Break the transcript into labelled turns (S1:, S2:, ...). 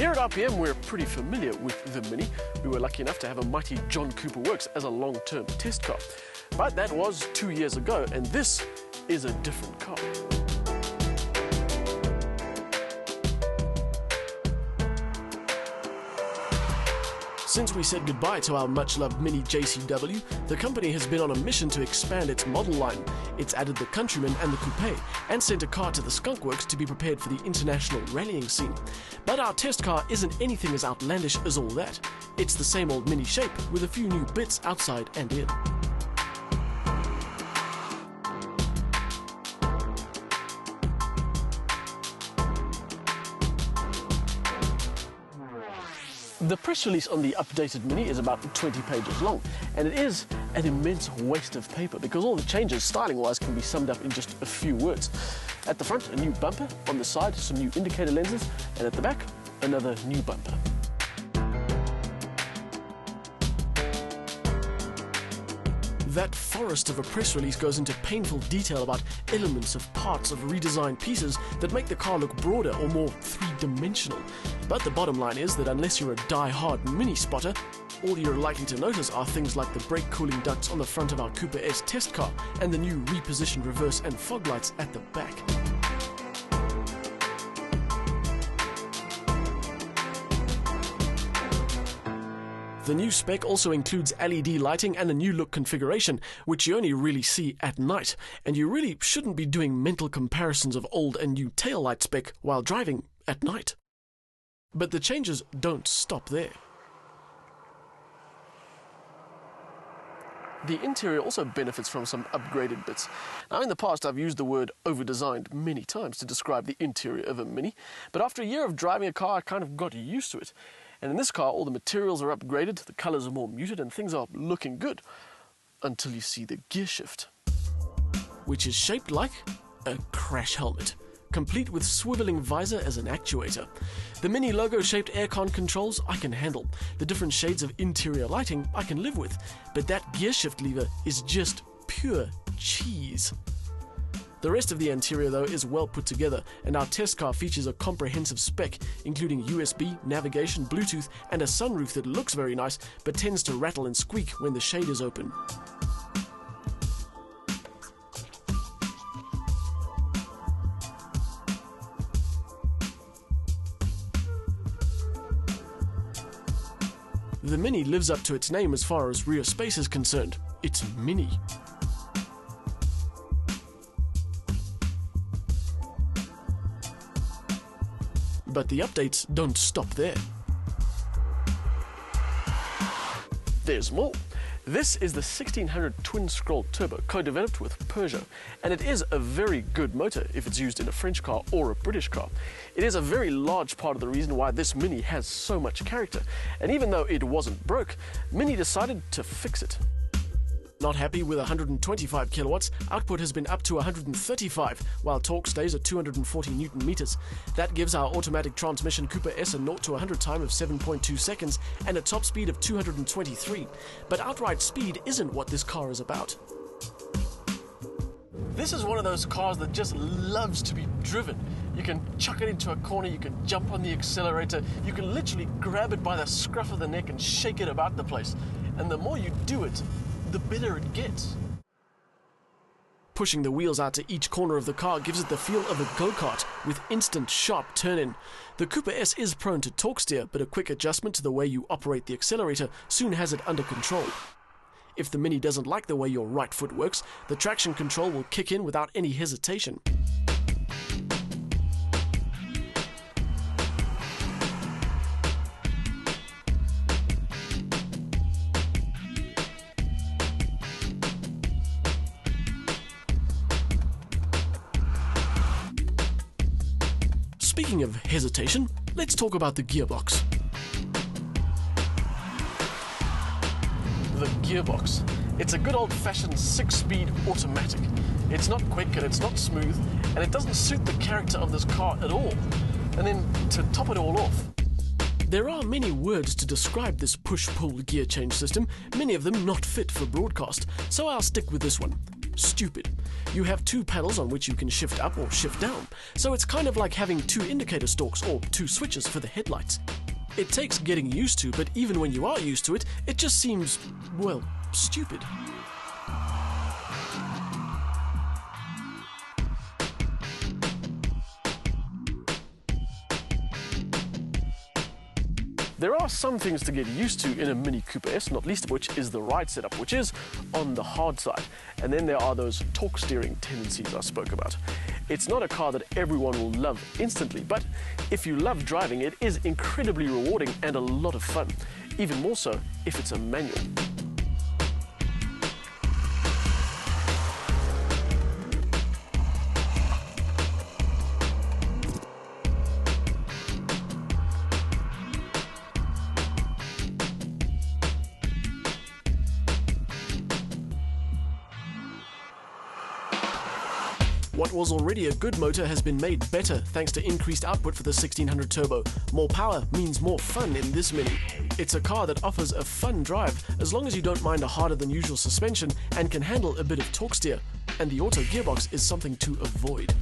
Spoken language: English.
S1: Here at RPM, we're pretty familiar with the Mini. We were lucky enough to have a mighty John Cooper Works as a long-term test car. But that was 2 years ago, and this is a different car. Since we said goodbye to our much-loved Mini JCW, the company has been on a mission to expand its model line. It's added the Countryman and the Coupe, and sent a car to the Skunk Works to be prepared for the international rallying scene. But our test car isn't anything as outlandish as all that. It's the same old Mini shape, with a few new bits outside and in. The press release on the updated Mini is about 20 pages long, and it is an immense waste of paper because all the changes, styling-wise, can be summed up in just a few words. At the front, a new bumper, on the side, some new indicator lenses, and at the back, another new bumper. That forest of a press release goes into painful detail about elements of parts of redesigned pieces that make the car look broader or more three-dimensional. But the bottom line is that unless you're a die-hard Mini spotter, all you're likely to notice are things like the brake cooling ducts on the front of our Cooper S test car and the new repositioned reverse and fog lights at the back. The new spec also includes LED lighting and a new look configuration, which you only really see at night, and you really shouldn't be doing mental comparisons of old and new taillight spec while driving at night. But the changes don't stop there. The interior also benefits from some upgraded bits. Now, in the past, I've used the word over-designed many times to describe the interior of a Mini, but after a year of driving a car, I kind of got used to it. And in this car, all the materials are upgraded, the colours are more muted, and things are looking good. Until you see the gear shift, which is shaped like a crash helmet, complete with swiveling visor as an actuator. The Mini logo-shaped aircon controls I can handle. The different shades of interior lighting I can live with. But that gear shift lever is just pure cheese. The rest of the interior, though, is well put together, and our test car features a comprehensive spec, including USB, navigation, Bluetooth, and a sunroof that looks very nice, but tends to rattle and squeak when the shade is open. The Mini lives up to its name as far as rear space is concerned. It's Mini. But the updates don't stop there. There's more. This is the 1600 twin-scroll turbo, co-developed with Peugeot, and it is a very good motor if it's used in a French car or a British car. It is a very large part of the reason why this Mini has so much character, and even though it wasn't broke, Mini decided to fix it. Not happy with 125 kilowatts, output has been up to 135, while torque stays at 240 Newton meters. That gives our automatic transmission Cooper S a 0 to 100 time of 7.2 seconds and a top speed of 223. But outright speed isn't what this car is about. This is one of those cars that just loves to be driven. You can chuck it into a corner, you can jump on the accelerator, you can literally grab it by the scruff of the neck and shake it about the place. And the more you do it, the better it gets. Pushing the wheels out to each corner of the car gives it the feel of a go-kart with instant sharp turn-in. The Cooper S is prone to torque steer, but a quick adjustment to the way you operate the accelerator soon has it under control. If the Mini doesn't like the way your right foot works, the traction control will kick in without any hesitation. Speaking of hesitation, let's talk about the gearbox. The gearbox. It's a good old-fashioned 6-speed automatic. It's not quick and it's not smooth, and it doesn't suit the character of this car at all. And then, to top it all off, there are many words to describe this push-pull gear change system, many of them not fit for broadcast, so I'll stick with this one. stupid. You have two pedals on which you can shift up or shift down, so it's kind of like having two indicator stalks or two switches for the headlights. It takes getting used to, but even when you are used to it, it just seems, well, stupid. There are some things to get used to in a Mini Cooper S, not least of which is the ride setup, which is on the hard side. And then there are those torque steering tendencies I spoke about. It's not a car that everyone will love instantly, but if you love driving, it is incredibly rewarding and a lot of fun. Even more so if it's a manual. What was already a good motor has been made better thanks to increased output for the 1600 Turbo. More power means more fun in this Mini. It's a car that offers a fun drive as long as you don't mind a harder than usual suspension and can handle a bit of torque steer. And the auto gearbox is something to avoid.